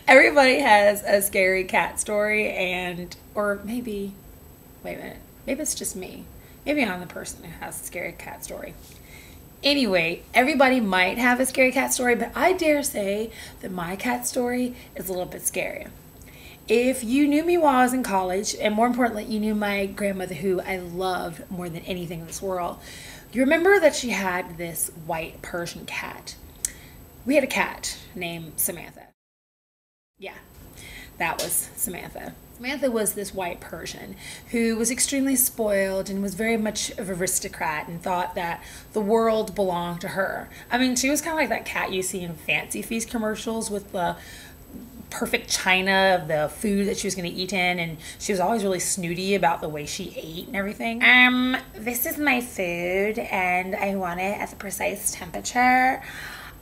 Everybody has a scary cat story, or maybe, wait a minute, maybe it's just me. Maybe I'm the person who has a scary cat story. Anyway, everybody might have a scary cat story, but I dare say that my cat story is a little bit scarier. If you knew me while I was in college, and more importantly, you knew my grandmother, who I loved more than anything in this world, you remember that she had this white Persian cat. We had a cat named Samantha. Yeah, that was Samantha. Samantha was this white Persian who was extremely spoiled and was very much of an aristocrat and thought that the world belonged to her. I mean, she was kind of like that cat you see in Fancy Feast commercials with the perfect china of the food that she was going to eat in, and she was always really snooty about the way she ate and everything. This is my food and I want it at the precise temperature.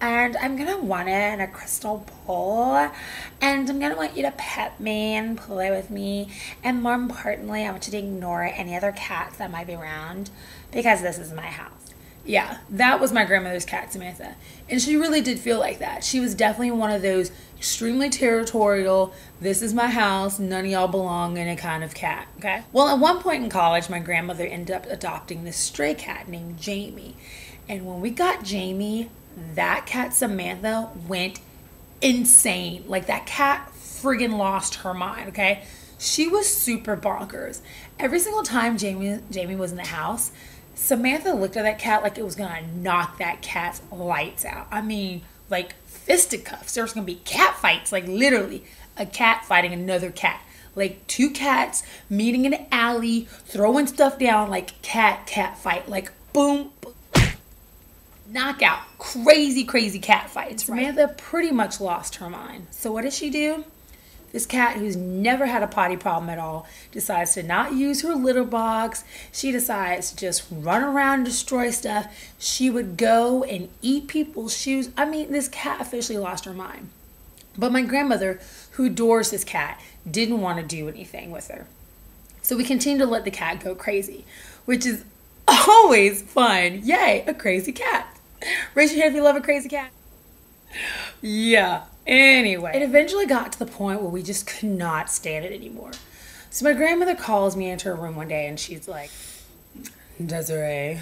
And I'm going to want it in a crystal bowl. And I'm going to want you to pet me and play with me. And more importantly, I want you to ignore any other cats that might be around, because this is my house. Yeah, that was my grandmother's cat, Samantha. And she really did feel like that. She was definitely one of those extremely territorial, this is my house, none of y'all belong in a kind of cat, okay? Well, at one point in college, my grandmother ended up adopting this stray cat named Jamie. And when we got Jamie, that cat Samantha went insane. Like, that cat friggin' lost her mind, okay? She was super bonkers. Every single time Jamie was in the house, Samantha looked at that cat like it was gonna knock that cat's lights out. I mean, like fisticuffs. There was gonna be cat fights, like literally a cat fighting another cat. Like two cats meeting in an alley, throwing stuff down, like cat fight. Like boom, boom. Knockout, crazy cat fights. Right? Samantha pretty much lost her mind. So what does she do? This cat, who's never had a potty problem at all, decides to not use her litter box. She decides to just run around and destroy stuff. She would go and eat people's shoes. I mean, this cat officially lost her mind. But my grandmother, who adores this cat, didn't want to do anything with her. So we continue to let the cat go crazy, which is always fun. Yay, a crazy cat. Raise your hand if you love a crazy cat. Yeah. Anyway, it eventually got to the point where we just could not stand it anymore. So my grandmother calls me into her room one day and she's like, Desiree,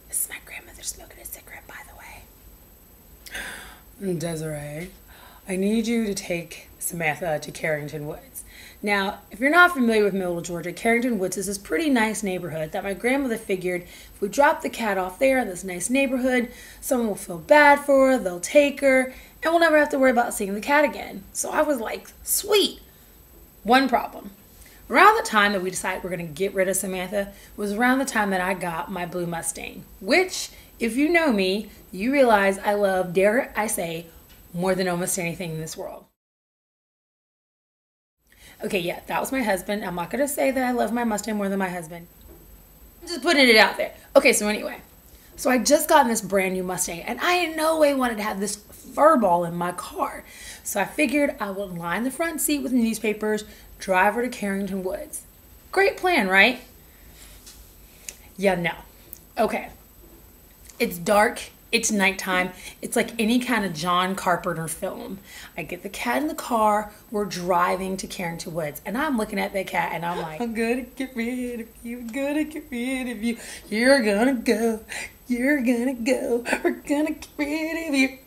this is my grandmother smoking a cigarette, by the way. Desiree, I need you to take Samantha to Carrington Woods. Now, if you're not familiar with Middle Georgia, Carrington Woods is this pretty nice neighborhood that my grandmother figured if we drop the cat off there in this nice neighborhood, someone will feel bad for her, they'll take her, and we'll never have to worry about seeing the cat again. So I was like, sweet. One problem. Around the time that we decided we're going to get rid of Samantha was around the time that I got my blue Mustang, which, if you know me, you realize I love, dare I say, more than almost anything in this world. Okay, yeah, that was my husband. I'm not going to say that I love my Mustang more than my husband. I'm just putting it out there. Okay, so anyway. So I just got this brand new Mustang, and I in no way wanted to have this fur ball in my car. So I figured I would line the front seat with newspapers, drive her to Carrington Woods. Great plan, right? Yeah, no. Okay. It's dark. It's nighttime. It's like any kind of John Carpenter film. I get the cat in the car. We're driving to Carrington Woods. And I'm looking at that cat and I'm like, I'm gonna get rid of you. I'm gonna get rid of you. You're gonna go. You're gonna go. We're gonna get rid of you.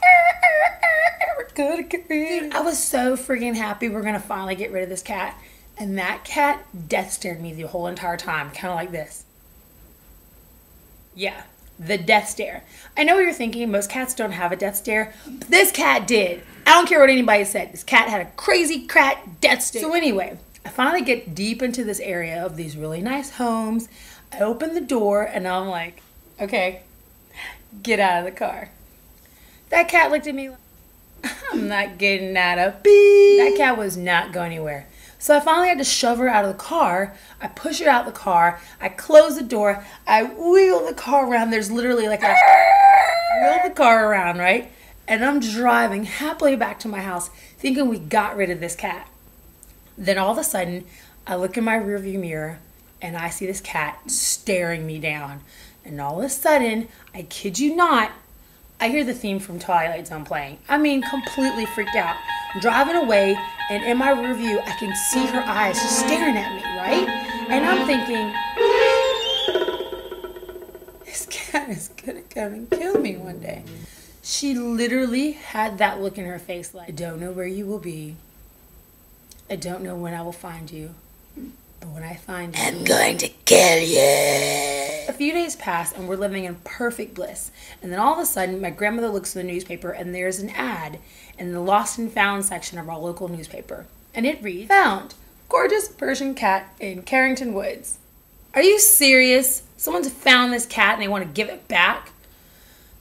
We're gonna get rid of you. I was so freaking happy we're gonna finally get rid of this cat. And that cat death stared me the whole entire time. Kind of like this. Yeah. The death stare. I know what you're thinking. Most cats don't have a death stare. But this cat did. I don't care what anybody said. This cat had a crazy cat death stare. So anyway, I finally get deep into this area of these really nice homes. I open the door and I'm like, okay, get out of the car. That cat looked at me like, I'm not getting out of beep. That cat was not going anywhere. So I finally had to shove her out of the car. I push her out of the car. I close the door. I wheel the car around. There's literally like a wheel the car around, right? And I'm driving happily back to my house thinking we got rid of this cat. Then all of a sudden, I look in my rearview mirror and I see this cat staring me down. And all of a sudden, I kid you not, I hear the theme from Twilight Zone playing. I mean, completely freaked out. I'm driving away, and in my rear view, I can see her eyes just staring at me, right? And I'm thinking, this cat is gonna come and kill me one day. She literally had that look in her face like, I don't know where you will be. I don't know when I will find you. But when I find you, I'm going to kill you. A few days pass and we're living in perfect bliss. And then all of a sudden, my grandmother looks in the newspaper and there's an ad in the lost and found section of our local newspaper. And it reads, found, gorgeous Persian cat in Carrington Woods. Are you serious? Someone's found this cat and they want to give it back?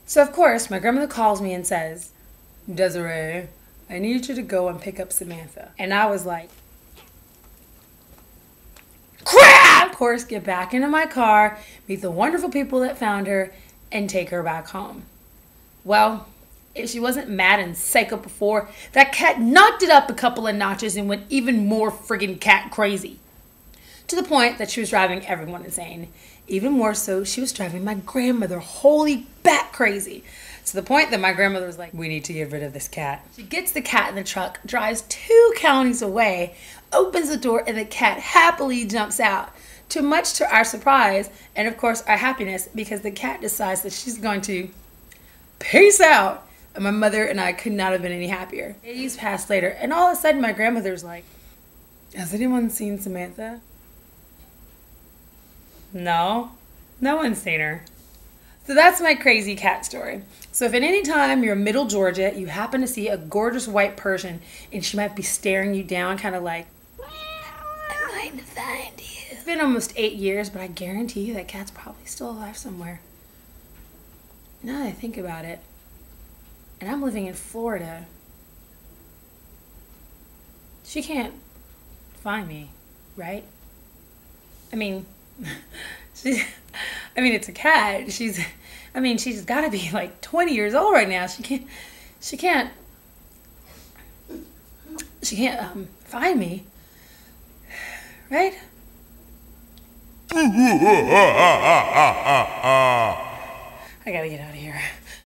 So of course, my grandmother calls me and says, Desiree, I need you to go and pick up Samantha. And I was like, crap! Of course, get back into my car, meet the wonderful people that found her, and take her back home. Well, if she wasn't mad and psycho before, that cat knocked it up a couple of notches and went even more friggin' cat crazy. To the point that she was driving everyone insane. Even more so, she was driving my grandmother wholly bat crazy. To the point that my grandmother was like, we need to get rid of this cat. She gets the cat in the truck, drives 2 counties away, opens the door, and the cat happily jumps out. Too much to our surprise, and of course our happiness, because the cat decides that she's going to peace out. And my mother and I could not have been any happier. Days passed later, and all of a sudden my grandmother's like, has anyone seen Samantha? No, no one's seen her. So that's my crazy cat story. So if at any time you're in Middle Georgia, you happen to see a gorgeous white Persian and she might be staring you down kind of like, I'm going to find you. It's been almost 8 years, but I guarantee you that cat's probably still alive somewhere. Now that I think about it, and I'm living in Florida, she can't find me, right? I mean, it's a cat. She's got to be like 20 years old right now. She can't find me, right? I gotta get out of here.